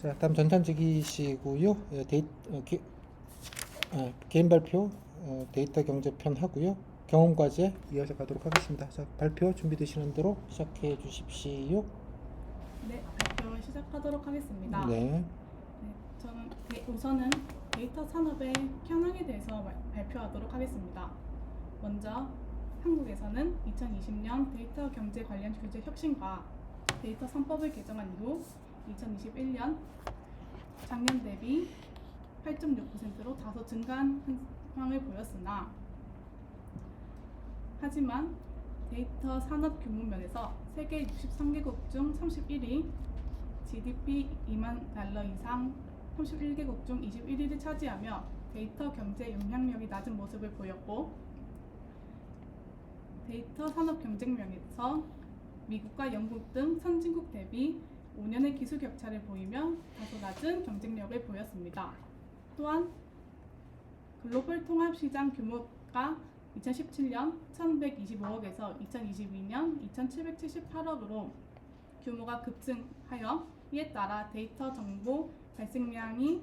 자, 다음 전산지기시고요. 개인 발표 데이터 경제편 하고요. 경험 과제 이어서 가도록 하겠습니다. 자, 발표 준비되시는 대로 시작해 주십시오. 네, 발표 시작하도록 하겠습니다. 네. 저는 우선은 데이터 산업의 현황에 대해서 발표하도록 하겠습니다. 먼저 한국에서는 2020년 데이터 경제 관련 규제 혁신과 데이터 3법을 개정한 이후 2021년 작년 대비 8.6%로 다소 증가한 현황을 보였으나 하지만 데이터 산업 규모 면에서 세계 63개국 중 31위, GDP 2만 달러 이상 31개국 중 21위를 차지하며 데이터 경제 영향력이 낮은 모습을 보였고, 데이터 산업 경쟁력에서 미국과 영국 등 선진국 대비 5년의 기술 격차를 보이며 다소 낮은 경쟁력을 보였습니다. 또한 글로벌 통합 시장 규모가 2017년 1,125억에서 2022년 2,778억으로 규모가 급증하여 이에 따라 데이터 정보 발생량이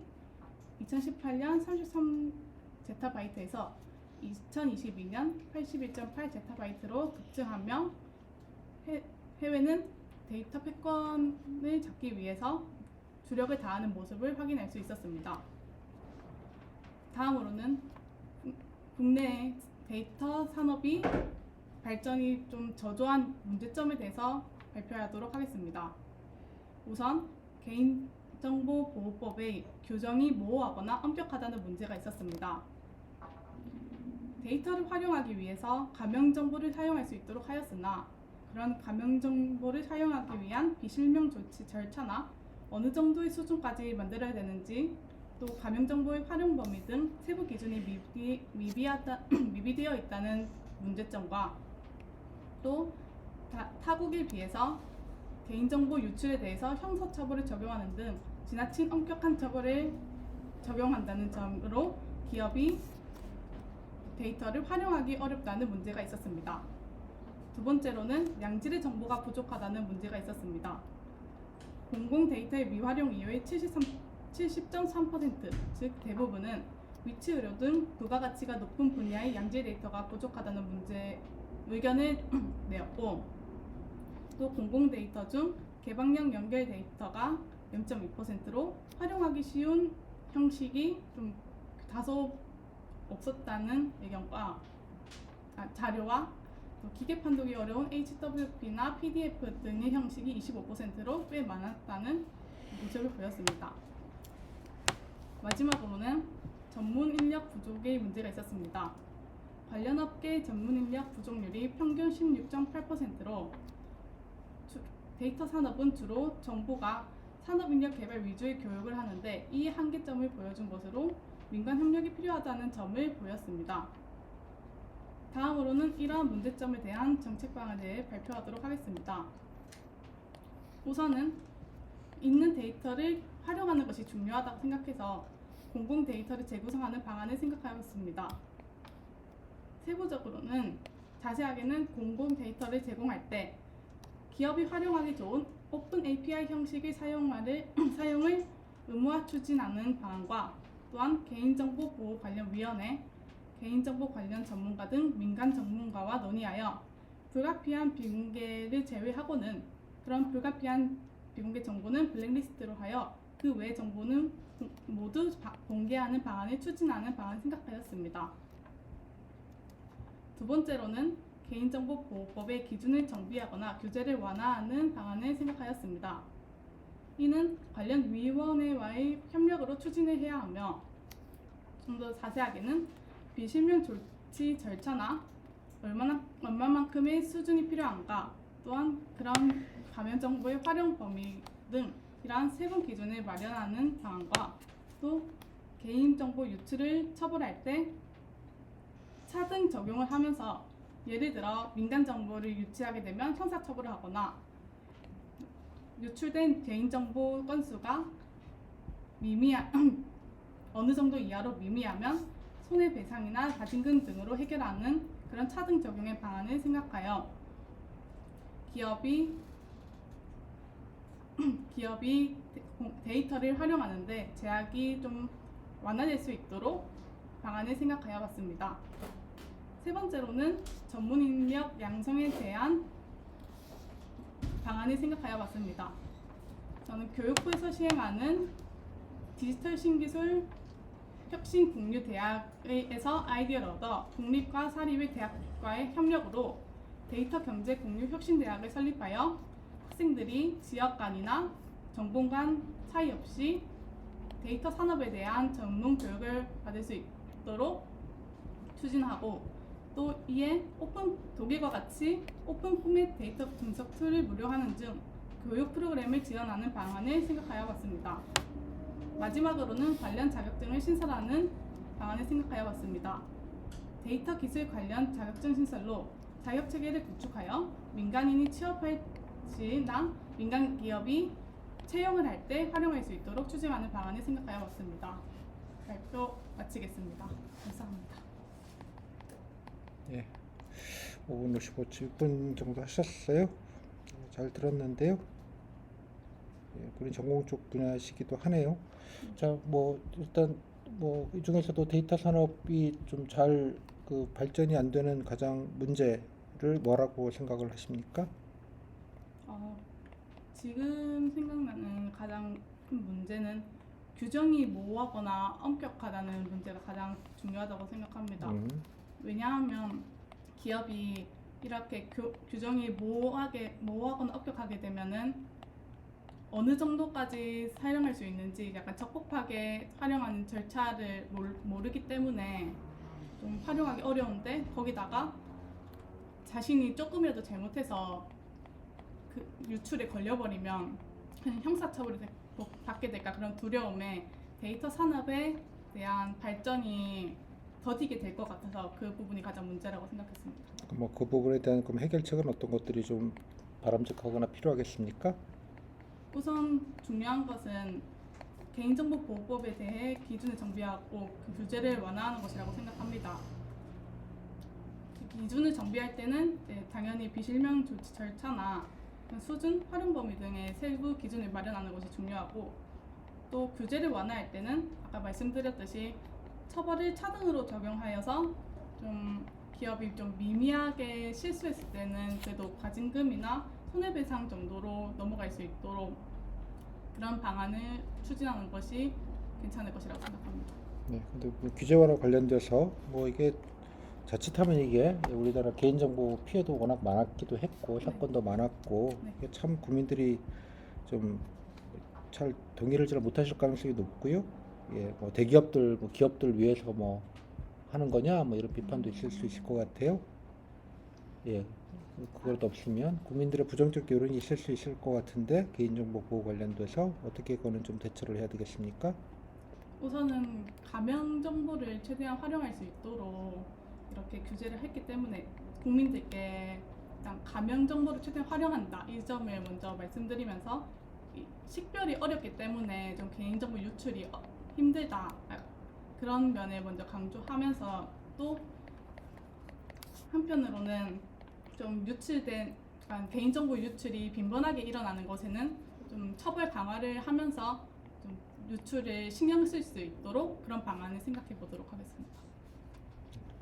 2018년 33제타바이트에서 2022년 81.8제타바이트로 급증하며 해외는 데이터 패권을 잡기 위해서 주력을 다하는 모습을 확인할 수 있었습니다. 다음으로는 국내의 데이터 산업이 발전이 좀 저조한 문제점에 대해서 발표하도록 하겠습니다. 우선 개인정보보호법의 규정이 모호하거나 엄격하다는 문제가 있었습니다. 데이터를 활용하기 위해서 가명정보를 사용할 수 있도록 하였으나 그런 가명정보를 사용하기 위한 비실명 조치 절차나 어느 정도의 수준까지 만들어야 되는지, 또 가명정보의 활용 범위 등 세부 기준이 미비되어 있다는 문제점과 또 타국에 비해서 개인정보 유출에 대해서 형사처벌을 적용하는 등 지나친 엄격한 처벌을 적용한다는 점으로 기업이 데이터를 활용하기 어렵다는 문제가 있었습니다. 두 번째로는 양질의 정보가 부족하다는 문제가 있었습니다. 공공 데이터의 미활용 이유의 70.3%, 즉 대부분은 위치 의료 등 부가가치가 높은 분야의 양질 데이터가 부족하다는 의견을 내었고, 또 공공 데이터 중 개방형 연결 데이터가 0.2%로 활용하기 쉬운 형식이 좀 다소 없었다는 의견과 자료와 또 기계 판독이 어려운 HWP나 PDF 등의 형식이 25%로 꽤 많았다는 모습을 보였습니다. 마지막으로는 전문 인력 부족의 문제가 있었습니다. 관련 업계 전문 인력 부족률이 평균 16.8%로 데이터 산업은 주로 정부가 산업인력 개발 위주의 교육을 하는데 이 한계점을 보여준 것으로 민간 협력이 필요하다는 점을 보였습니다. 다음으로는 이러한 문제점에 대한 정책 방안에 대해 발표하도록 하겠습니다. 우선은 있는 데이터를 활용하는 것이 중요하다고 생각해서 공공 데이터를 재구성하는 방안을 생각하였습니다. 세부적으로는 자세하게는 공공 데이터를 제공할 때 기업이 활용하기 좋은 오픈 API 형식의 사용을 의무화 추진하는 방안과 또한 개인정보 보호 관련 위원회, 개인정보 관련 전문가 등 민간 전문가와 논의하여 불가피한 비공개를 제외하고는 그런 불가피한 비공개 정보는 블랙리스트로 하여 그 외 정보는 모두 공개하는 방안을 추진하는 방안을 생각하였습니다. 두 번째로는 개인정보보호법의 기준을 정비하거나 규제를 완화하는 방안을 생각하였습니다. 이는 관련 위원회와의 협력으로 추진을 해야 하며, 좀 더 자세하게는 비실명 조치 절차나 얼마만큼의 수준이 필요한가, 또한 그런 가면 정보의 활용 범위 등 이러한 세분 기준을 마련하는 방안과 또 개인정보 유출을 처벌할 때 차등 적용을 하면서 예를 들어 민간 정보를 유치하게 되면 형사처벌을 하거나 유출된 개인정보 건수가 어느 정도 이하로 미미하면 손해배상이나 가징금 등으로 해결하는 그런 차등 적용의 방안을 생각하여 기업이 데이터를 활용하는데 제약이 좀 완화될 수 있도록 방안을 생각하여 봤습니다. 세 번째로는 전문 인력 양성에 대한 방안을 생각하여 봤습니다. 저는 교육부에서 시행하는 디지털 신기술 혁신 공유 대학에서 아이디어를 얻어 국립과 사립의 대학과의 협력으로 데이터 경제 공유 혁신 대학을 설립하여 학생들이 지역 간이나 전공 간 차이 없이 데이터 산업에 대한 전문 교육을 받을 수 있도록 추진하고, 또 이에 오픈 독일과 같이 오픈 포맷 데이터 분석 툴을 무료화하는 등 교육 프로그램을 지원하는 방안을 생각하여 봤습니다. 마지막으로는 관련 자격증을 신설하는 방안을 생각하여 봤습니다. 데이터 기술 관련 자격증 신설로 자격 체계를 구축하여 민간인이 취업할 시나 민간 기업이 채용을 할 때 활용할 수 있도록 추진하는 방안을 생각하여 봤습니다. 발표 마치겠습니다. 감사합니다. 예, 5분 57분 정도 하셨어요. 잘 들었는데요. 예, 본인 전공 쪽 분야시기도 하네요. 자, 뭐 일단 뭐 이 중에서도 데이터 산업이 좀 잘 그 발전이 안 되는 가장 문제를 뭐라고 생각을 하십니까? 지금 생각나는 가장 큰 문제는 규정이 모호하거나 엄격하다는 문제가 가장 중요하다고 생각합니다. 왜냐하면 기업이 이렇게 규정이 모호하거나 엄격하게 되면은 어느 정도까지 사용할 수 있는지 약간 적법하게 활용하는 절차를 모르기 때문에 좀 활용하기 어려운데, 거기다가 자신이 조금이라도 잘못해서 그 유출에 걸려버리면 그냥 형사처벌을 받게 될까 그런 두려움에 데이터 산업에 대한 발전이 더디게 될 것 같아서 그 부분이 가장 문제라고 생각했습니다. 뭐 그 부분에 대한 그럼 해결책은 어떤 것들이 좀 바람직하거나 필요하겠습니까? 우선 중요한 것은 개인정보보호법에 대해 기준을 정비하고 그 규제를 완화하는 것이라고 생각합니다. 기준을 정비할 때는 당연히 비실명 조치 절차나 수준, 활용 범위 등의 세부 기준을 마련하는 것이 중요하고, 또 규제를 완화할 때는 아까 말씀드렸듯이 처벌을 차등으로 적용하여서 좀 기업이 좀 미미하게 실수했을 때는 그래도 과징금이나 손해배상 정도로 넘어갈 수 있도록 그런 방안을 추진하는 것이 괜찮을 것이라고 생각합니다. 네, 근데 뭐 규제와랑 관련돼서 뭐 이게 자칫하면 이게 우리나라 개인정보 피해도 워낙 많았기도 했고 사건도 많았고 이게 참 국민들이 좀 잘 동의를 잘 못하실 가능성이 높고요. 예, 뭐 대기업들, 뭐 기업들 위해서 뭐 하는 거냐, 뭐 이런 비판도 있을 수 있을 것 같아요. 예, 그것도 없으면 국민들의 부정적 여론이 있을 수 있을 것 같은데 개인정보 보호 관련돼서 어떻게 그거는 좀 대처를 해야 되겠습니까? 우선은 가명 정보를 최대한 활용할 수 있도록 이렇게 규제를 했기 때문에 국민들께 일단 가명 정보를 최대한 활용한다, 이 점을 먼저 말씀드리면서 식별이 어렵기 때문에 좀 개인정보 유출이 힘들다, 그런 면을 먼저 강조하면서, 또 한편으로는 좀 유출된 개인정보 유출이 빈번하게 일어나는 것에는 좀 처벌 강화를 하면서 좀 유출을 신경 쓸 수 있도록 그런 방안을 생각해 보도록 하겠습니다.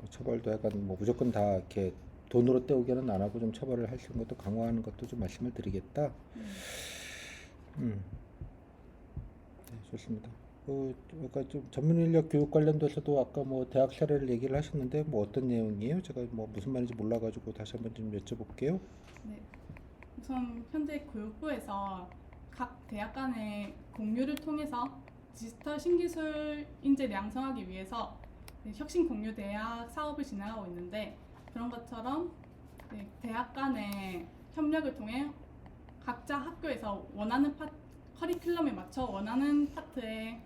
처벌도 약간 뭐 무조건 다 이렇게 돈으로 때우기는 안 하고 좀 처벌을 할 수 있는 것도 강화하는 것도 좀 말씀을 드리겠다. 네, 좋습니다. 그러니까 좀 전문 인력 교육 관련돼서도 아까 뭐 대학 사례를 얘기를 하셨는데 뭐 어떤 내용이에요? 제가 뭐 무슨 말인지 몰라가지고 다시 한번 좀 여쭤볼게요. 네, 우선 현재 교육부에서 각 대학 간의 공유를 통해서 디지털 신기술 인재를 양성하기 위해서 혁신 공유 대학 사업을 진행하고 있는데, 그런 것처럼 대학 간의 협력을 통해 각자 학교에서 원하는 커리큘럼에 맞춰 원하는 파트의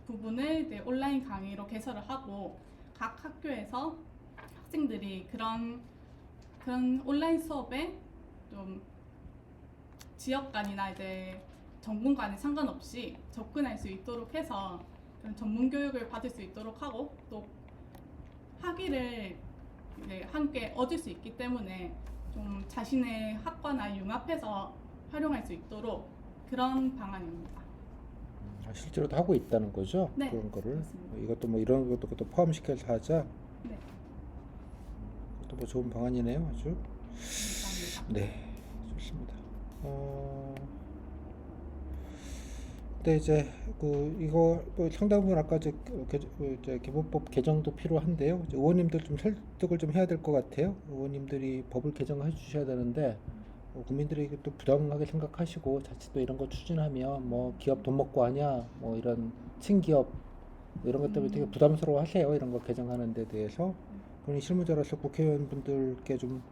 부분을 온라인 강의로 개설을 하고, 각 학교에서 학생들이 그런 온라인 수업에 좀 지역 간이나 전공 간에 상관없이 접근할 수 있도록 해서 그런 전문 교육을 받을 수 있도록 하고, 또 학위를 함께 얻을 수 있기 때문에 좀 자신의 학과나 융합해서 활용할 수 있도록 그런 방안입니다. 실제로도 하고 있다는 거죠? 네, 그런 거를. 그렇습니다. 이것도 뭐 이런 것도 포함시켜서 하자. 네, 또 뭐 좋은 방안이네요, 아주. 감사합니다. 네, 좋습니다. 근데 이제 이거 뭐 상당 부분 아까 이제 기본법 개정도 필요한데요. 이제 의원님들 좀 설득을 좀 해야 될 것 같아요. 의원님들이 법을 개정해 주셔야 되는데 국민들이 또 부당하게 생각하시고 자칫 이런 거 추진하면 뭐 기업 돈 먹고 하냐 뭐 이런 친기업 뭐 이런 것 때문에 되게 부담스러워 하세요. 이런 거 개정하는 데 대해서. 본인 실무자로서 국회의원분들께 좀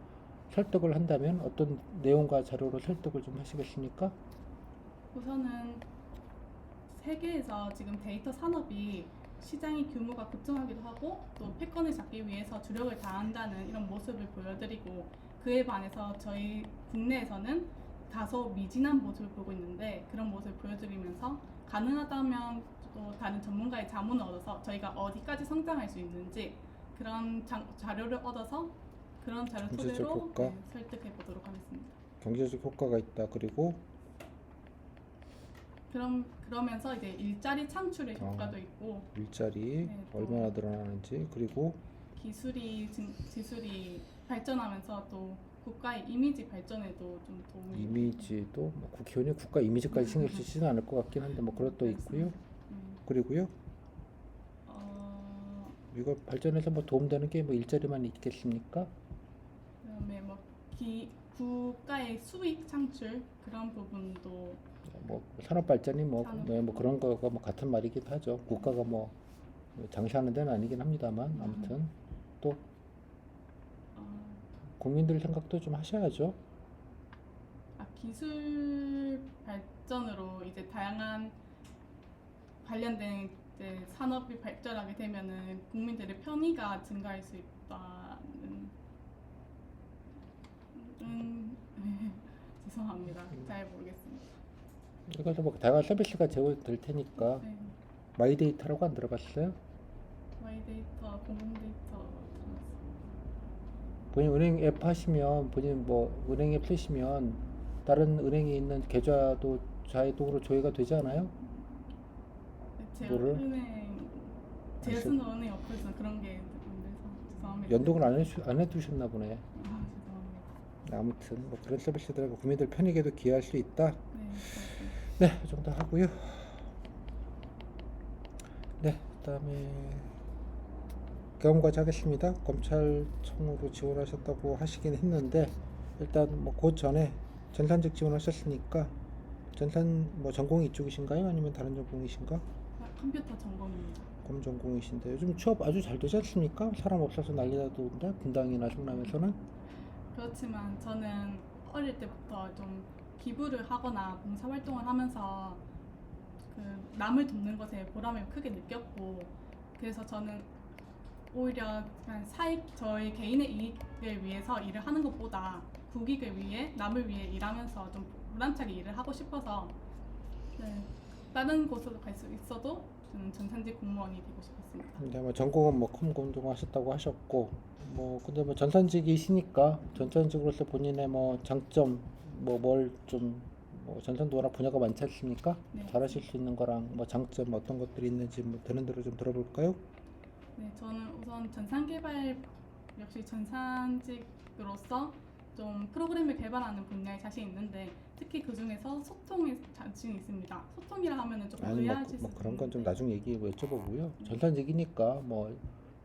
설득을 한다면 어떤 내용과 자료로 설득을 좀 하시겠습니까? 우선은 세계에서 지금 데이터 산업이 시장의 규모가 급증하기도 하고 또 패권을 잡기 위해서 주력을 다한다는 이런 모습을 보여드리고, 그에 반해서 저희 국내에서는 다소 미진한 모습을 보고 있는데, 그런 모습을 보여드리면서 가능하다면 또 다른 전문가의 자문을 얻어서 저희가 어디까지 성장할 수 있는지 그런 자료를 얻어서 그런 자료 경제적 토대로 효과? 설득해 보도록 하겠습니다. 경제적 효과가 있다. 그리고 그러면서 이제 일자리 창출의 효과도 있고 일자리 네, 또 얼마나 늘어나는지, 그리고 기술이 발전하면서 또 국가의 이미지 발전에도 좀 도움이 이미지도 뭐 국회의원이 국가 이미지까지 신경 쓰지는 않을 것 같긴 한데 뭐 그것도 있고요. 그리고요. 이거 발전해서 뭐 도움되는 게 뭐 일자리만 있겠습니까? 그다음에 뭐 국가의 수익 창출 그런 부분도 뭐 산업 발전이 뭐 산업. 그런 거가 뭐 같은 말이기도 하죠. 국가가 뭐 장시하는 데는 아니긴 합니다만 아무튼 또 국민들 생각도 좀 하셔야죠. 기술 발전으로 이제 다양한 관련된 이제 산업이 발전하게 되면은 국민들의 편의가 증가할 수 있다는 죄송합니다. 잘 모르겠습니다. 이것도 뭐 다양한 서비스가 제공될 테니까. 네. 마이데이터라고 안 들어봤어요? 마이데이터, 공공데이터 본인 은행 앱 하시면 본인 뭐 은행 앱 쓰시면 다른 은행에 있는 계좌도 자동으로 조회가 되지 않아요? 제 뭐를? 은행 제가 쓰는 은행 어플에서 그런 게 있는데서 죄송합니다. 연동을 안 해두셨나 보네. 죄송합니다. 아무튼 뭐 그런 서비스들하고 국민들 편익에도 기여할 수 있다. 네, 그렇습니다. 네, 이 정도 하고요. 네, 그다음에 경험까지 하겠습니다. 검찰청으로 지원하셨다고 하시긴 했는데 일단 뭐 그 전에 전산직 지원하셨으니까 전산 뭐 전공이 이쪽이신가요? 아니면 다른 전공이신가? 컴퓨터 전공입니다. 검 전공이신데 요즘 취업 아주 잘 되지 않습니까? 사람 없어서 난리 나던데 분당이나 성남에서는. 그렇지만 저는 어릴 때부터 좀 기부를 하거나 봉사활동을 하면서 그 남을 돕는 것에 보람을 크게 느꼈고, 그래서 저는 오히려 그냥 저희 개인의 이익을 위해서 일을 하는 것보다 국익을 위해 남을 위해 일하면서 좀 보람차게 일을 하고 싶어서 다른 곳으로 갈 수 있어도 저는 전산직 공무원이 되고 싶었습니다. 근데 뭐 전공은 뭐 컴공정 하셨다고 하셨고 뭐 근데 뭐 전산직이시니까 전산직으로서 본인의 뭐 장점 뭐 뭘 좀 뭐 전산도 워낙 분야가 많지 않습니까? 네. 잘하실 수 있는 거랑 뭐 장점 어떤 것들이 있는지 뭐 되는 대로 좀 들어볼까요? 네, 저는 우선 전산개발 역시 전산직으로서 좀 프로그램을 개발하는 분야에 자신 있는데 특히 그 중에서 소통에 자신이 있습니다. 소통이라 하면은 조금 아니 의아하실 뭐 수 그런 건 좀 있는데 나중에 얘기 여쭤보고요. 전산직이니까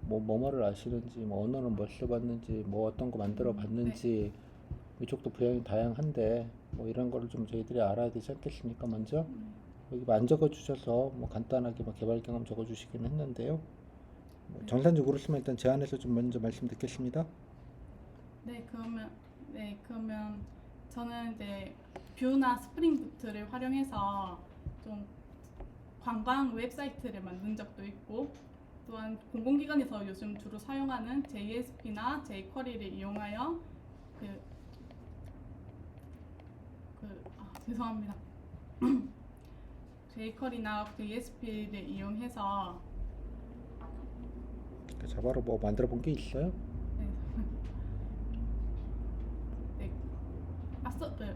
뭐를 아시는지 뭐 언어는 뭘 써봤는지 뭐 어떤 거 만들어 봤는지 이쪽도 분야이 다양한데 뭐 이런 거를 좀 저희들이 알아야 되지 않겠습니까? 먼저 여기 안 적어 주셔서 뭐 간단하게 뭐 개발 경험 적어 주시긴 했는데요. 뭐 전산적으로 쓰면 일단 제안해서 좀 먼저 말씀 듣겠습니다. 그러면 저는 이제 뷰나 스프링부트를 활용해서 좀 관광 웹사이트를 만든 적도 있고, 또한 공공기관에서 요즘 주로 사용하는 JSP나 jQuery를 이용하여 죄송합니다. jQuery나 JSP를 이용해서 자바로 뭐 만들어 본 게 있어요?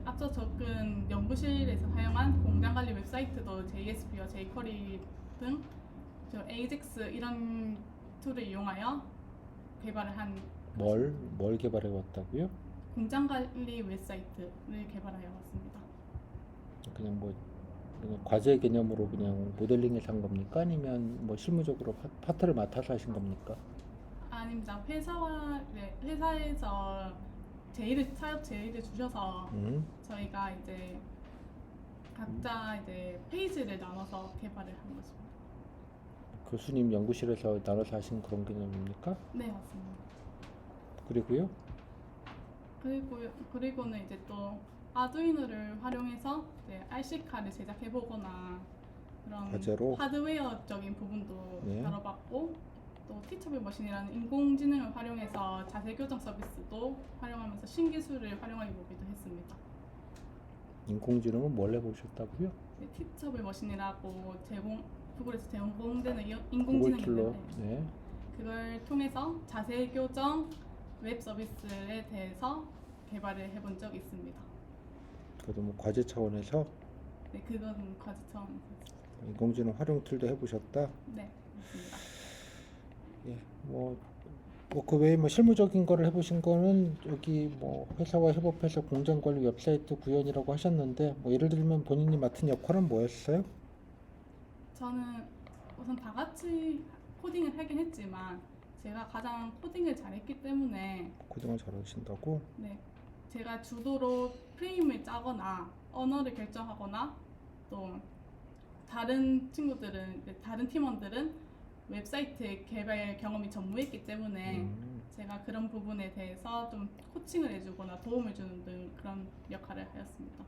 앞서 접근 연구실에서 사용한 공장 관리 웹사이트도 JSP와 jQuery 등 AJAX 이런 툴을 이용하여 개발을 한 뭘 개발해 왔다고요? 공장 관리 웹사이트를 개발하여 왔습니다. 그냥 뭐 그냥 과제 개념으로 그냥 모델링해서 한 겁니까? 아니면 뭐 실무적으로 파트를 맡아서 하신 겁니까? 아닙니다. 회사에서 사업 제의를 주셔서 저희가 이제 각자 이제 페이지를 나눠서 개발을 한 것입니다. 교수님 연구실에서 나눠서 하신 그런 개념입니까? 네, 맞습니다. 그리고요? 그리고는 이제 또 아두이노를 활용해서 이제 RC카를 제작해 보거나 그런 과제로? 하드웨어적인 부분도 네. 다뤄봤고, 또 티처블 머신이라는 인공지능을 활용해서 자세 교정 서비스도 활용하면서 신기술을 활용해 보기도 했습니다. 인공지능은 뭘 해보셨다고요? 네, 티처블 머신이라고 구글에서 제공되는 구글 인공지능이 툴로. 있는데 네. 그걸 통해서 자세 교정 웹 서비스에 대해서 개발을 해본 적이 있습니다. 그래도 뭐 과제 차원에서 네, 그건 과제 차원에서. 인공지능 활용 툴도 해보셨다. 네, 맞습니다. 예, 그 외에 뭐 실무적인 거를 해보신 거는 여기 뭐 회사와 협업해서 공장 관리 웹사이트 구현이라고 하셨는데 뭐 예를 들면 본인이 맡은 역할은 뭐였어요? 저는 우선 다 같이 코딩을 하긴 했지만 제가 가장 코딩을 잘했기 때문에 코딩을 잘하신다고? 네, 제가 주도로 프레임을 짜거나 언어를 결정하거나 또 다른 팀원들은 웹사이트 개발 경험이 전무했기 때문에 제가 그런 부분에 대해서 좀 코칭을 해주거나 도움을 주는 등 그런 역할을 하였습니다.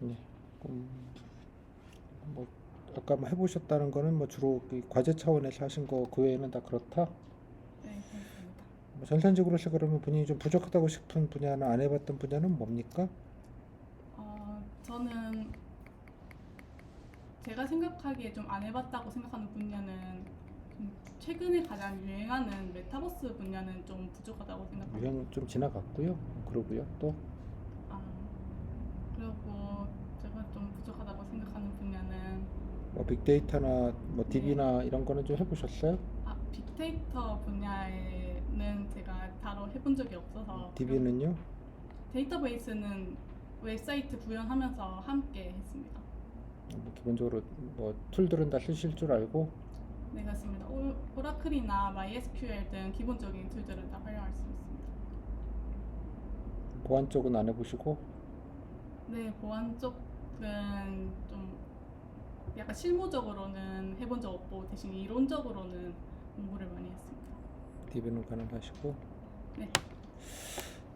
네. 뭐 아까 뭐 해보셨다는 거는 뭐 주로 그 과제 차원에서 하신 거 그 외에는 다 그렇다? 네, 그렇습니다. 뭐 전산직으로서 그러면 본인이 좀 부족하다고 싶은 분야나 안 해봤던 분야는 뭡니까? 저는 제가 생각하기에 좀 안 해봤다고 생각하는 분야는 좀 최근에 가장 유행하는 메타버스 분야는 좀 부족하다고 생각합니다. 유행 좀 지나갔고요. 그러고요. 또 그리고 제가 좀 부족하다고 생각하는 분야는 뭐 빅데이터나 뭐 DB나 이런 거는 좀 해보셨어요? 빅데이터 분야에는 제가 해본 적이 없어서 DB는요? 데이터베이스는 웹사이트 구현하면서 함께 했습니다. 뭐 기본적으로 뭐 툴들은 다 쓰실 줄 알고 네, 그렇습니다. 오라클이나 MySQL 등 기본적인 툴들을 다 활용할 수 있습니다. 보안 쪽은 안 해보시고 네, 보안 쪽은 좀 약간 실무적으로는 해본 적 없고 대신 이론적으로는 공부를 많이 했습니다. DB는 가능하시고 네.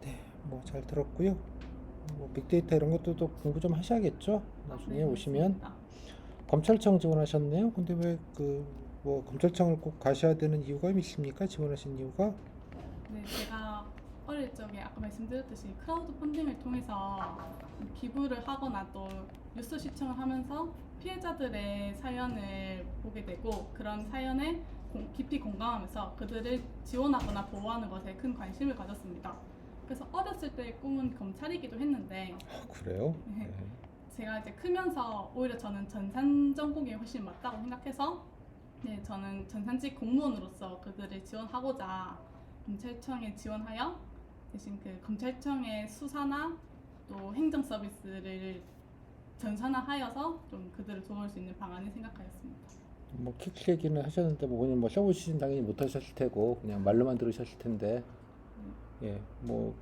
네, 뭐 잘 들었고요. 뭐 빅데이터 이런 것도 또 공부 좀 하셔야겠죠. 나중에 네, 오시면 맞습니다. 검찰청 지원하셨네요. 근데 왜 뭐 검찰청을 꼭 가셔야 되는 이유가 있습니까? 지원하신 이유가? 네, 제가 어릴 적에 아까 말씀드렸듯이 크라우드 펀딩을 통해서 기부를 하거나 또 뉴스 시청을 하면서 피해자들의 사연을 보게 되고 그런 사연에 깊이 공감하면서 그들을 지원하거나 보호하는 것에 큰 관심을 가졌습니다. 그래서 어렸을 때 꿈은 검찰이기도 했는데 그래요? 네. 네. 제가 이제 크면서 오히려 저는 전산 전공이 훨씬 맞다고 생각해서 네, 저는 전산직 공무원으로서 그들을 지원하고자 검찰청에 지원하여 대신 그 검찰청의 수사나 또 행정 서비스를 전산화하여서 좀 그들을 도울 수 있는 방안을 생각하였습니다. 뭐 킥스 얘기는 하셨는데 뭐 본인 뭐 써보시진 당연히 못하셨을 테고 그냥 말로만 들으셨을 텐데 예, 뭐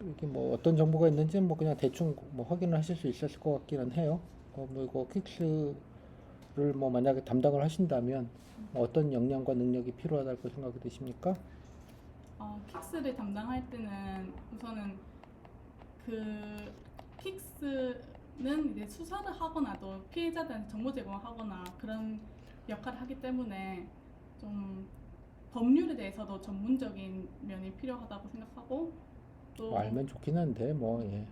이게 뭐 어떤 정보가 있는지 뭐 그냥 대충 뭐 확인을 하실 수 있었을 것 같기는 해요. 뭐 이거 킥스를 뭐 만약에 담당을 하신다면 뭐 어떤 역량과 능력이 필요하다고 생각이 되십니까? 킥스를 담당할 때는 우선은 그 킥스는 이제 수사를 하거나 또 피해자들한테 정보 제공을 하거나 그런 역할을 하기 때문에 좀 법률에 대해서도 전문적인 면이 필요하다고 생각하고 또 뭐 알면 좋긴 한데 뭐 예.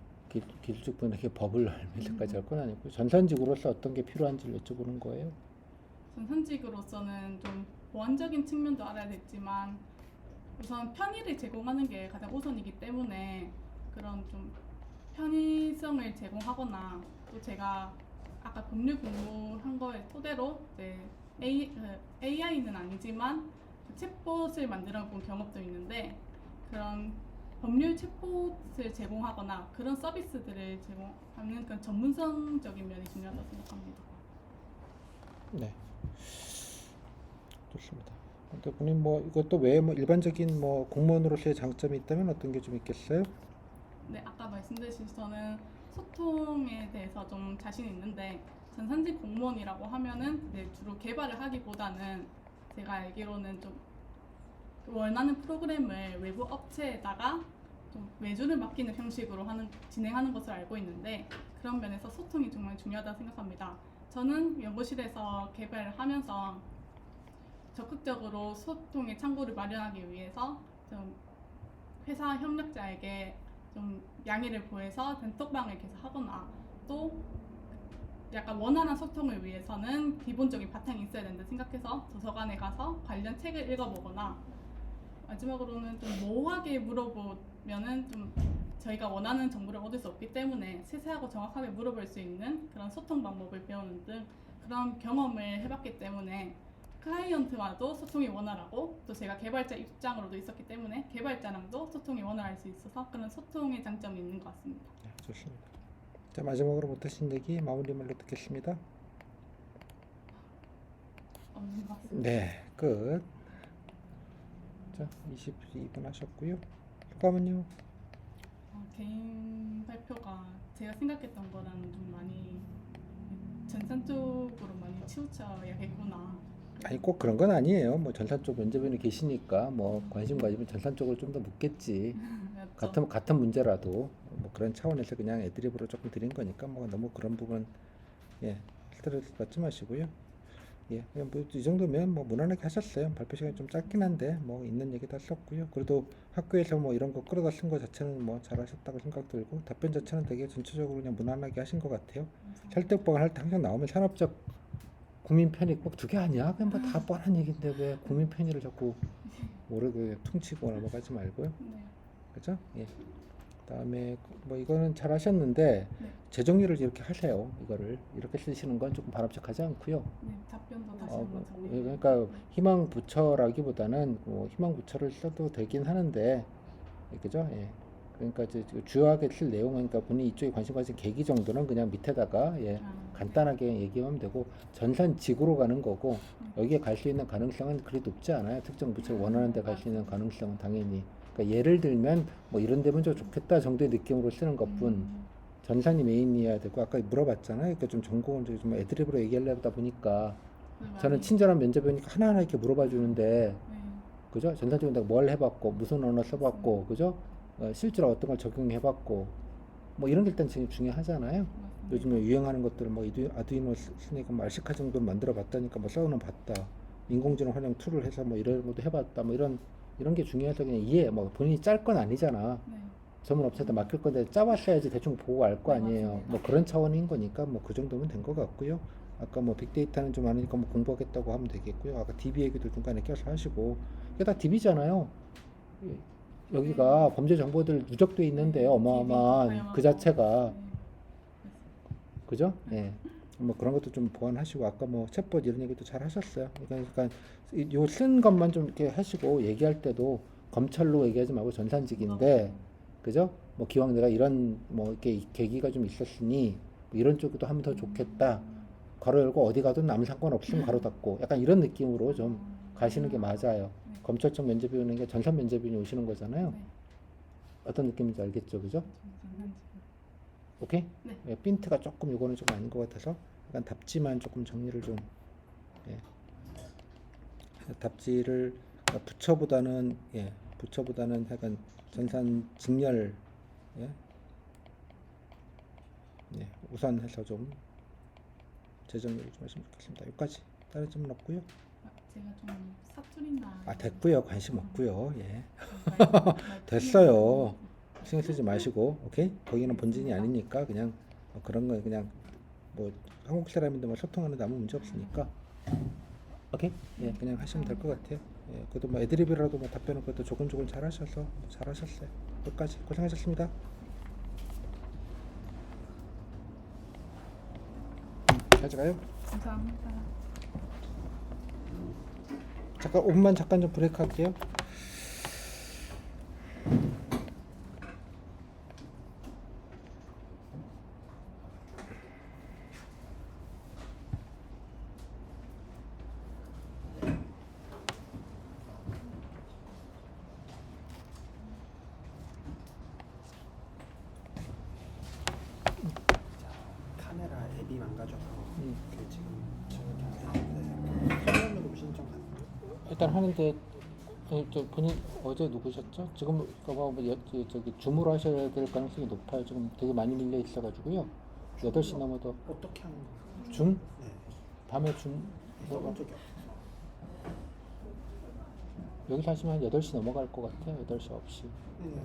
기술직 분에게 법을 알면서까지 할 건 아니고 전산직으로서 어떤 게 필요한지를 여쭤보는 거예요. 전산직으로서는 좀 보안적인 측면도 알아야 되지만 우선 편의를 제공하는 게 가장 우선이기 때문에 그런 좀 편의성을 제공하거나 또 제가 아까 법률 공부한 거에 토대로 이제 AI는 아니지만 그 챗봇을 만들어 본 경험도 있는데 그런 법률 챗봇을 제공하거나 그런 서비스들을 제공하는 그런 전문성적인 면이 중요하다고 생각합니다. 네, 좋습니다. 근데 본인 뭐 이것도 외에 뭐 일반적인 뭐 공무원으로서의 장점이 있다면 어떤 게 좀 있겠어요? 네, 아까 말씀드린 저는 소통에 대해서 좀 자신 있는데 전산직 공무원이라고 하면은 이제 주로 개발을 하기보다는 제가 알기로는 좀 원하는 프로그램을 외부 업체에다가 좀 외주를 맡기는 형식으로 진행하는 것을 알고 있는데 그런 면에서 소통이 정말 중요하다고 생각합니다. 저는 연구실에서 개발을 하면서 적극적으로 소통의 창구를 마련하기 위해서 좀 회사 협력자에게 좀 양해를 구해서 단톡방을 계속 하거나 또 약간 원활한 소통을 위해서는 기본적인 바탕이 있어야 된다 생각해서 도서관에 가서 관련 책을 읽어보거나 마지막으로는 좀 모호하게 물어보면은 좀 저희가 원하는 정보를 얻을 수 없기 때문에 세세하고 정확하게 물어볼 수 있는 그런 소통 방법을 배우는 등 그런 경험을 해봤기 때문에 클라이언트와도 소통이 원활하고 또 제가 개발자 입장으로도 있었기 때문에 개발자랑도 소통이 원활할 수 있어서 그런 소통의 장점이 있는 것 같습니다. 네, 좋습니다. 자, 마지막으로 못하신 얘기 마무리 말로 듣겠습니다. 없는 것 같습니다. 네, 끝. 자, 22분 하셨고요. 효과는요? 개인 발표가 제가 생각했던 거랑은 좀 많이 전산 쪽으로 많이 치우쳐야겠구나. 아니 꼭 그런 건 아니에요. 뭐 전산 쪽 면접인이 계시니까 뭐 관심 가지면 전산 쪽을 좀 더 묻겠지. 같은 문제라도 뭐 그런 차원에서 그냥 애드립으로 조금 드린 거니까 뭐 너무 그런 부분 스트레스 받지 마시고요. 그냥 뭐 이 정도면 뭐 무난하게 하셨어요. 발표 시간이 좀 짧긴 한데 뭐 있는 얘기 다 썼고요. 그래도 학교에서 뭐 이런 거 끌어다 쓴 거 자체는 뭐 잘하셨다고 생각 들고 답변 자체는 되게 전체적으로 그냥 무난하게 하신 것 같아요. 설득법을 할 때 항상 나오면 산업적 국민 편익 꼭 두 개 아니야? 그냥 뭐 다 뻔한 얘기인데 왜 국민 편의를 자꾸 모르게 퉁치고 넘어가지 말고요. 네. 그죠? 그다음에 뭐 이거는 잘 하셨는데 네. 재정리를 이렇게 하세요. 이거를 이렇게 쓰시는 건 조금 바람직하지 않고요. 네, 답변도 다시 한번 정리. 그러니까 희망 부처라기보다는 뭐 희망 부처를 써도 되긴 하는데, 그죠? 그러니까 이제 주요하게 쓸 내용은 그러니까 본인 이쪽에 관심 가진 계기 정도는 그냥 밑에다가 간단하게 얘기하면 되고 전산 지구로 가는 거고 여기에 갈 수 있는 가능성은 그리 높지 않아요. 특정 부처를 원하는 데 갈 수 있는 가능성은 당연히. 그러니까 예를 들면 뭐 이런 데면 좀 좋겠다 정도의 느낌으로 쓰는 것뿐 전산이 메인이어야 되고 아까 물어봤잖아요. 그러니까 좀 전공을 좀 애드립으로 얘기하려다 보니까 저는 친절한 면접이니까 하나하나 이렇게 물어봐 주는데 그죠? 전산 쪽에 내가 뭘 해봤고 무슨 언어 써봤고 그죠? 실제로 어떤 걸 적용해봤고 뭐 이런 게 일단 중요하잖아요. 요즘에 유행하는 것들 뭐 아두이노 쓰니까 뭐 RC카 정도 만들어봤다니까 뭐 써는 봤다. 인공지능 활용 툴을 해서 뭐 이런 것도 해봤다. 뭐 이런 게 중요해서 그냥 뭐 본인이 짤 건 아니잖아. 전문 업체한테 맡길 건데 짜봤어야지 대충 보고 알 거 아니에요. 뭐 그런 차원인 거니까 뭐 그 정도면 된 것 같고요. 아까 뭐 빅데이터는 좀 아니니까 뭐 공부하겠다고 하면 되겠고요. 아까 DB 얘기도 중간에 껴서 하시고 이게 다 DB잖아요. 여기가 범죄 정보들 누적돼 있는데 어마어마한 그 자체가 그죠? 뭐 그런 것도 좀 보완하시고 아까 뭐 챗봇 이런 얘기도 잘 하셨어요. 그러니까 요 쓴 것만 좀 이렇게 하시고 얘기할 때도 검찰로 얘기하지 말고 전산직인데 그죠? 뭐 기왕 내가 이런 뭐 이렇게 계기가 좀 있었으니 뭐 이런 쪽도 하면 더 좋겠다. 괄호 열고 어디 가도 남 상관없으면 괄호 닫고 약간 이런 느낌으로 좀 가시는 게 맞아요. 검찰청 면접이 오는 게 전산 면접인이 오시는 거잖아요. 어떤 느낌인지 알겠죠, 그죠? 오케이? 핀트가 조금 요거는 좀 아닌 것 같아서 약간 답지만 조금 정리를 좀 답지를 부처보다는 약간 전산 직렬 우선 해서 좀 재정리를 좀 하시면 좋겠습니다. 여기까지 다른 질문 없고요. 제가 좀 사투리나 됐고요. 관심 없고요. 됐어요. 신경 쓰지 마시고 오케이? 거기는 본진이 아니니까 그냥 그런 거 그냥 뭐 한국 사람인데 뭐 소통하는데 아무 문제 없으니까 오케이? 그냥 하시면 될 것 같아요. 그래도 뭐 애드립이라도 뭐 답변은 그것도 조금 잘하셔서 잘하셨어요. 끝까지 고생하셨습니다. 가져가요. 감사합니다. 잠깐 5분만 잠깐 좀 브레이크 할게요. 카메라 앱이 망가져서 음. 그 지금 저기 하는데 화면으로 신청 가능해요? 일단 하는데 저 본인 어제 누구셨죠? 지금 저기 줌으로 하셔야 될 가능성이 높아요. 지금 되게 많이 밀려 있어가지고요. 8시 넘어도 어떻게 하는 거예요? 줌? 네. 밤에 줌 써본 적이 없어서. 여기서 하시면 8시 넘어갈 것 같아요. 8시 9시. 네.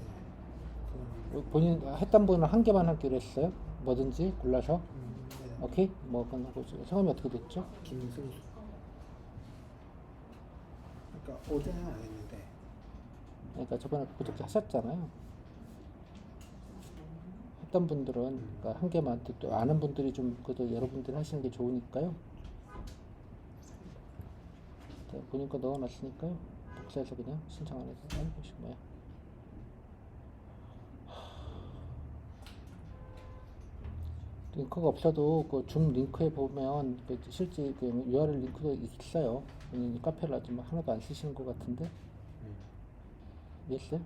본인 했던 분은 한 개만 하기로 했어요. 뭐든지 골라서. 네. 오케이? 뭐 그건 하고 성함이 어떻게 됐죠? 김승수. 그러니까 어제는 안 했는데 그러니까 저번에 그렇게 하셨잖아요. 했던 분들은 그러니까 한 개만 또 아는 분들이 좀 그래도 여러분들이 하시는 게 좋으니까요. 네, 본인 거 넣어놨으니까요. 복사해서 그냥 신청 안 해서 보시면 뭐야. 링크가 없어도 그 줌 링크에 보면 그 실제 그 URL 링크도 있어요. 본인이 카페를 아직 하나도 안 쓰시는 것 같은데 이해했어요?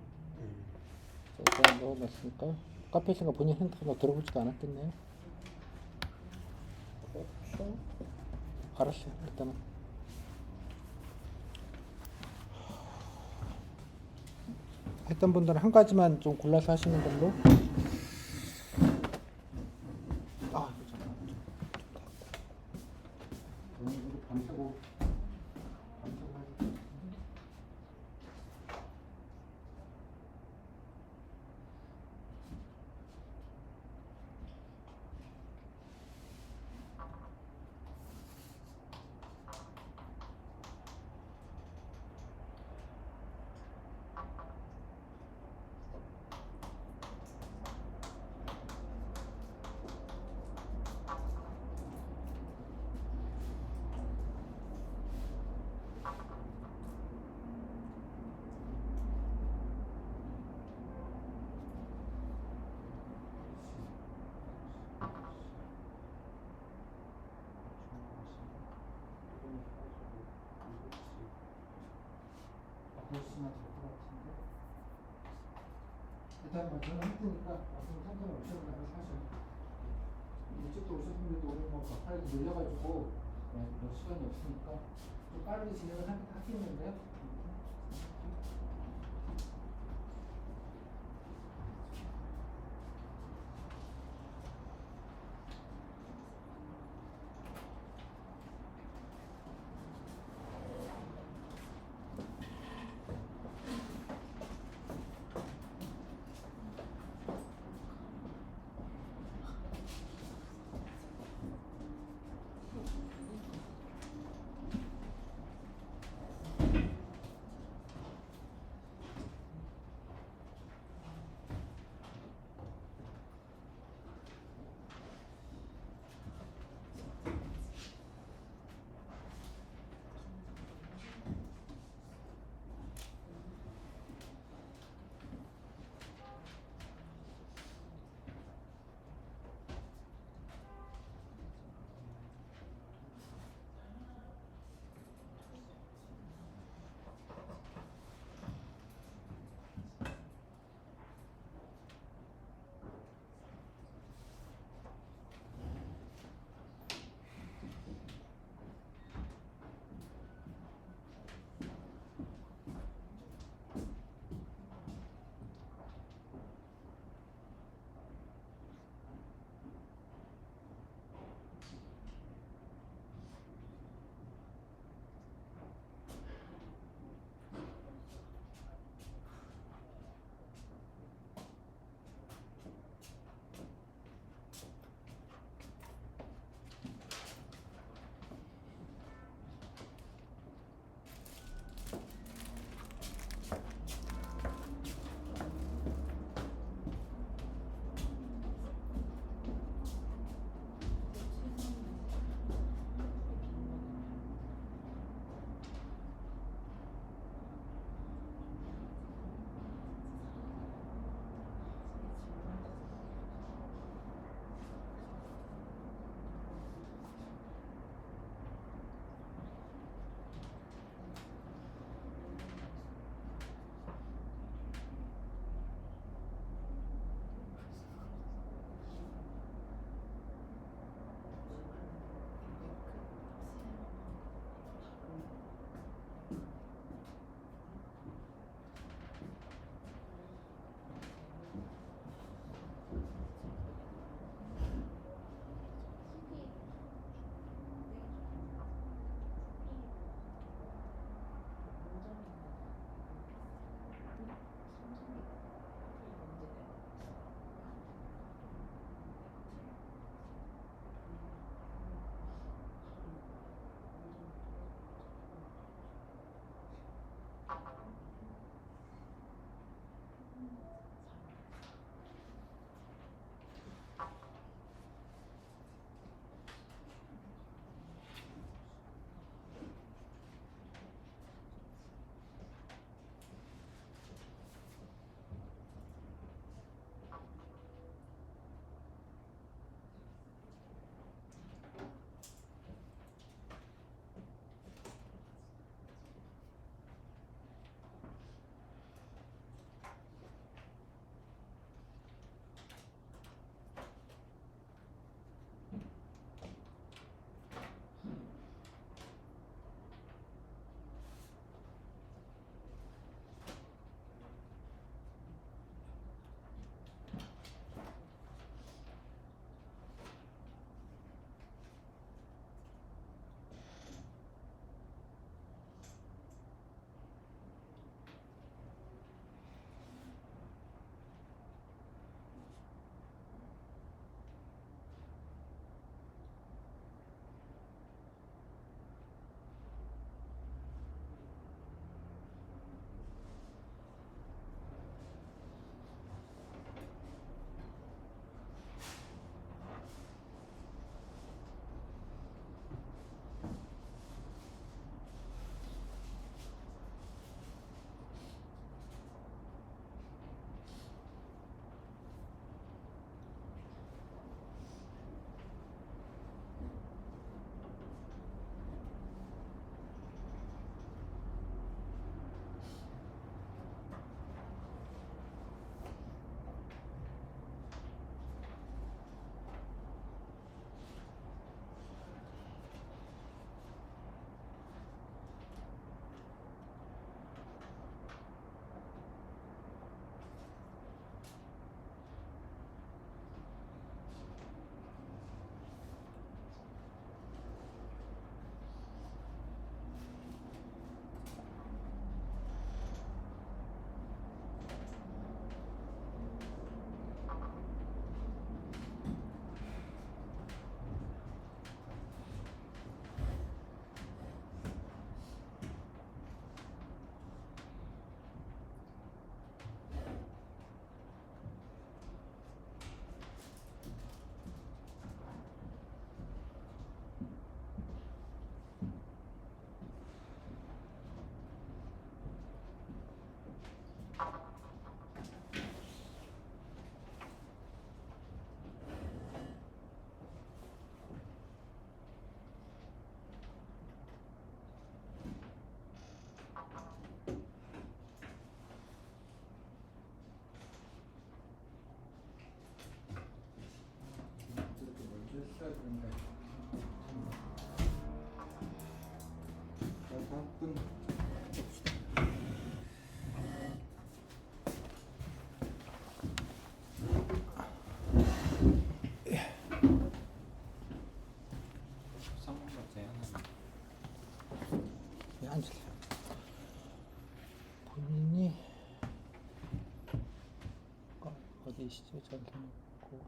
제가 넣어놨으니까요. 카페 생각 본인 핸드폰 들어보지도 않았겠네요. 그렇죠. 알았어요. 일단은 했던 분들은 한 가지만 좀 골라서 하시는 걸로. 아, 이거 잠깐만. 오늘 밤새고 하지. 일단 뭐 저는 했으니까 앞으로 상관은 없으니까 사실 일찍도 오셨는데도 오늘 뭐 가파르게 밀려가지고 뭐 시간이 없으니까 좀 빠르게 진행을 하겠는데요. 의심되지 않게 놓고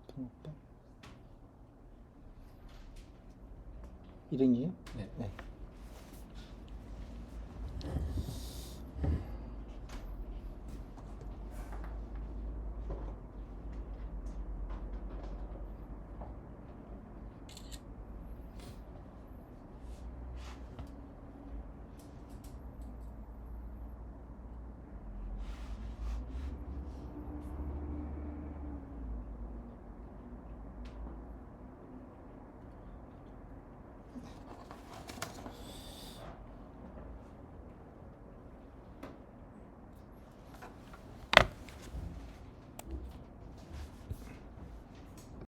등록번 1행이에요? 네. 네.